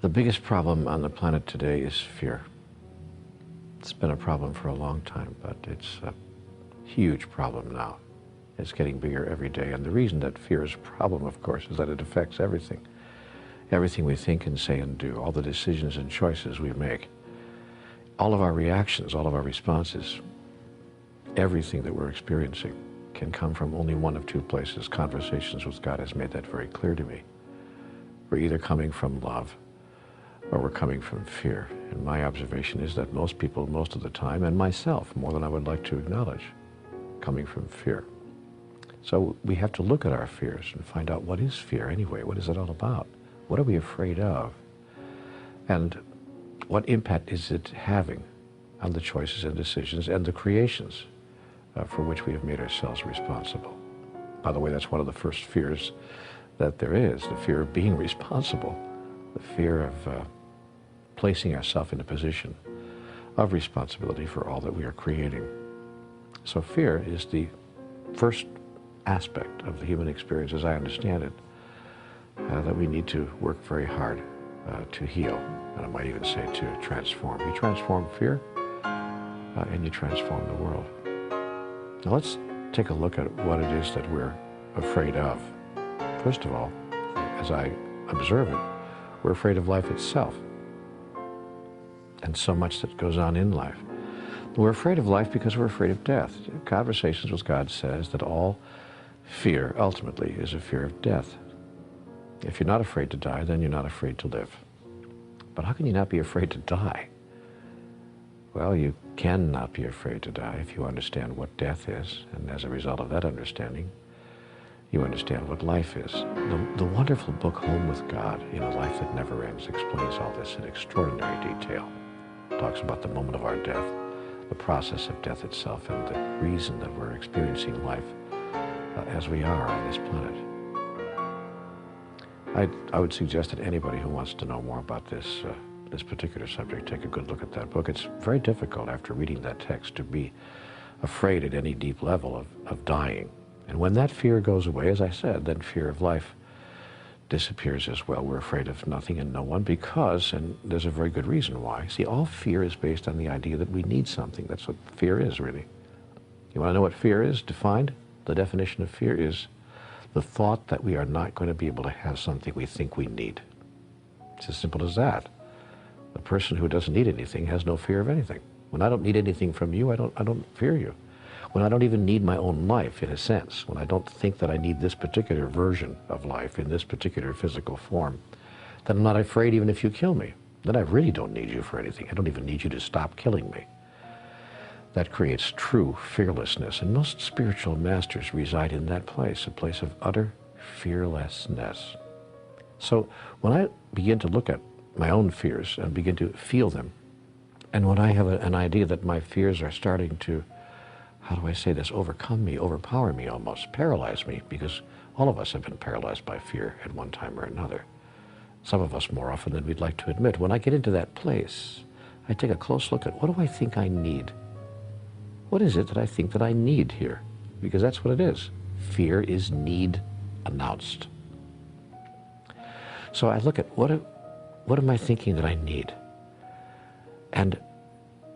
The biggest problem on the planet today is fear. It's been a problem for a long time, but it's a huge problem now. It's getting bigger every day, and the reason that fear is a problem, of course, is that it affects everything. Everything we think and say and do, all the decisions and choices we make, all of our reactions, all of our responses, everything that we're experiencing can come from only one of two places. Conversations with God has made that very clear to me. We're either coming from love or we're coming from fear. And my observation is that most people, most of the time, and myself, more than I would like to acknowledge, coming from fear. So we have to look at our fears and find out, what is fear anyway? What is it all about? What are we afraid of? And what impact is it having on the choices and decisions and the creations for which we have made ourselves responsible? By the way, that's one of the first fears that there is, the fear of being responsible, the fear of placing ourselves in a position of responsibility for all that we are creating. So fear is the first aspect of the human experience, as I understand it, that we need to work very hard to heal, and I might even say to transform. You transform fear, and you transform the world. Now let's take a look at what it is that we're afraid of. First of all, as I observe it, we're afraid of life itself, and so much that goes on in life. We're afraid of life because we're afraid of death. Conversations with God says that all fear, ultimately, is a fear of death. If you're not afraid to die, then you're not afraid to live. But how can you not be afraid to die? Well, you cannot be afraid to die if you understand what death is, and as a result of that understanding, you understand what life is. The wonderful book, Home with God, in a Life That Never Ends, explains all this in extraordinary detail. It talks about the moment of our death, the process of death itself, and the reason that we're experiencing life as we are on this planet. I would suggest that anybody who wants to know more about this particular subject take a good look at that book. It's very difficult after reading that text to be afraid at any deep level of dying. And when that fear goes away, as I said, then fear of life disappears as well. We're afraid of nothing and no one because, and there's a very good reason why, see, all fear is based on the idea that we need something. That's what fear is, really. You want to know what fear is defined? The definition of fear is the thought that we are not going to be able to have something we think we need. It's as simple as that. The person who doesn't need anything has no fear of anything. When I don't need anything from you, I don't fear you. When I don't even need my own life, in a sense, when I don't think that I need this particular version of life in this particular physical form, then I'm not afraid even if you kill me. Then I really don't need you for anything. I don't even need you to stop killing me. That creates true fearlessness, and most spiritual masters reside in that place, a place of utter fearlessness. So when I begin to look at my own fears and begin to feel them, and when I have an idea that my fears are starting to, how do I say this, overcome me, overpower me almost, paralyze me, because all of us have been paralyzed by fear at one time or another. Some of us more often than we'd like to admit. When I get into that place, I take a close look at, what do I think I need? What is it that I think that I need here? Because that's what it is. Fear is need announced. So I look at, what am I thinking that I need? And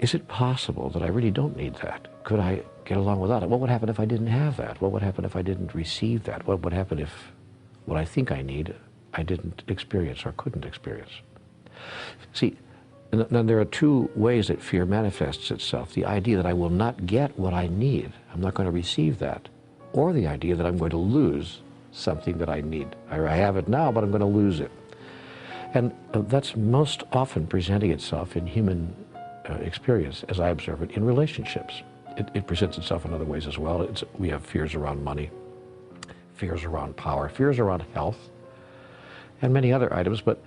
is it possible that I really don't need that? Could I get along without it? What would happen if I didn't have that? What would happen if I didn't receive that? What would happen if what I think I need, I didn't experience or couldn't experience? See, now there are two ways that fear manifests itself. The idea that I will not get what I need, I'm not going to receive that, or the idea that I'm going to lose something that I need. I have it now, but I'm going to lose it. And that's most often presenting itself in human experience, as I observe it, in relationships. It presents itself in other ways as well. We have fears around money, fears around power, fears around health, and many other items, but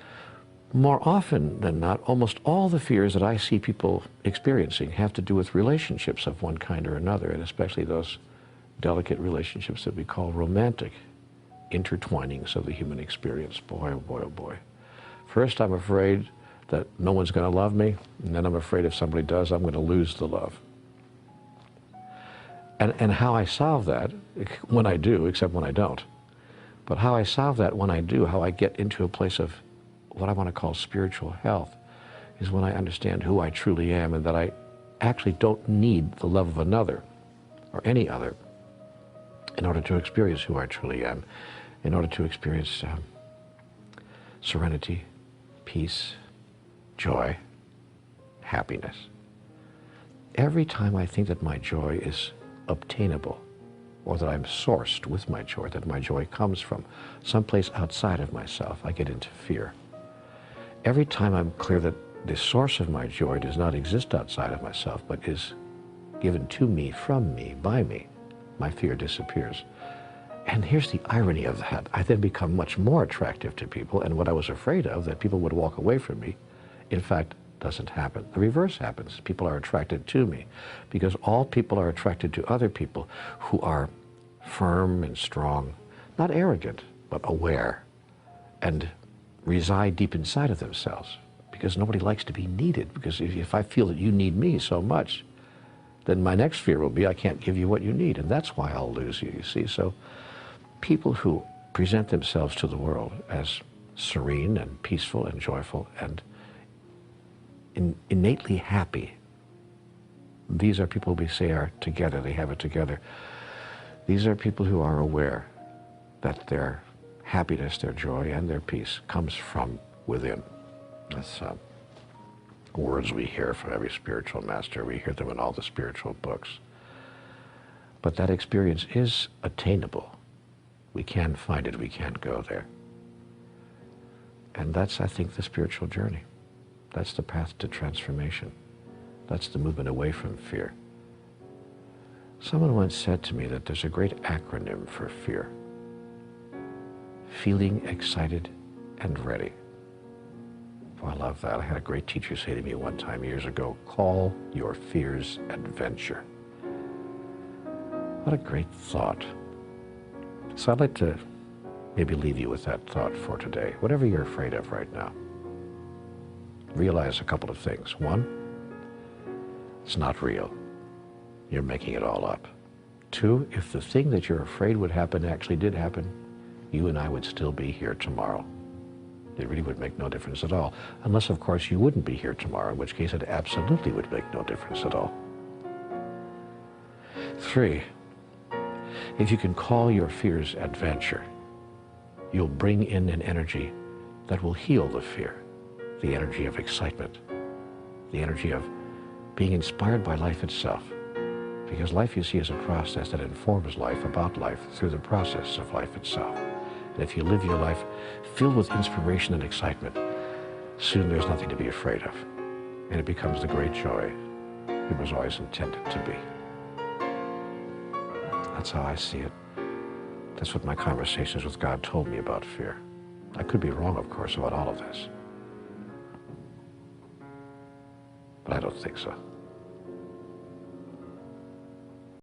more often than not, almost all the fears that I see people experiencing have to do with relationships of one kind or another, and especially those delicate relationships that we call romantic intertwinings of the human experience. Boy, oh boy, oh boy. First, I'm afraid that no one's going to love me, and then I'm afraid if somebody does, I'm going to lose the love. And how I solve that, when I do, except when I don't, but how I solve that when I do, how I get into a place of what I want to call spiritual health is when I understand who I truly am and that I actually don't need the love of another or any other in order to experience who I truly am, in order to experience serenity, peace, joy, happiness. Every time I think that my joy is obtainable, or that I'm sourced with my joy, that my joy comes from someplace outside of myself, I get into fear. Every time I'm clear that the source of my joy does not exist outside of myself, but is given to me, from me, by me, my fear disappears. And here's the irony of that. I then become much more attractive to people, and what I was afraid of, that people would walk away from me, in fact, doesn't happen. The reverse happens. People are attracted to me, because all people are attracted to other people who are firm and strong, not arrogant, but aware, and reside deep inside of themselves, because nobody likes to be needed. Because if I feel that you need me so much, then my next fear will be I can't give you what you need, and that's why I'll lose you, you see. So people who present themselves to the world as serene and peaceful and joyful and innately happy, these are people we say are together, they have it together. These are people who are aware that their happiness, their joy, and their peace comes from within. That's words we hear from every spiritual master. We hear them in all the spiritual books. But that experience is attainable. We can find it, we can go there. And that's, I think, the spiritual journey. That's the path to transformation. That's the movement away from fear. Someone once said to me that there's a great acronym for fear. Feeling excited and ready. Oh, I love that. I had a great teacher say to me one time years ago, call your fears adventure. What a great thought. So I'd like to maybe leave you with that thought for today. Whatever you're afraid of right now, realize a couple of things. One, it's not real. You're making it all up. Two, if the thing that you're afraid would happen actually did happen, you and I would still be here tomorrow. It really would make no difference at all. Unless, of course, you wouldn't be here tomorrow, in which case it absolutely would make no difference at all. Three, if you can call your fears adventure, you'll bring in an energy that will heal the fear, the energy of excitement, the energy of being inspired by life itself. Because life, you see, is a process that informs life about life through the process of life itself. And if you live your life filled with inspiration and excitement, soon there's nothing to be afraid of. And it becomes the great joy it was always intended to be. That's how I see it. That's what my conversations with God told me about fear. I could be wrong, of course, about all of this. But I don't think so.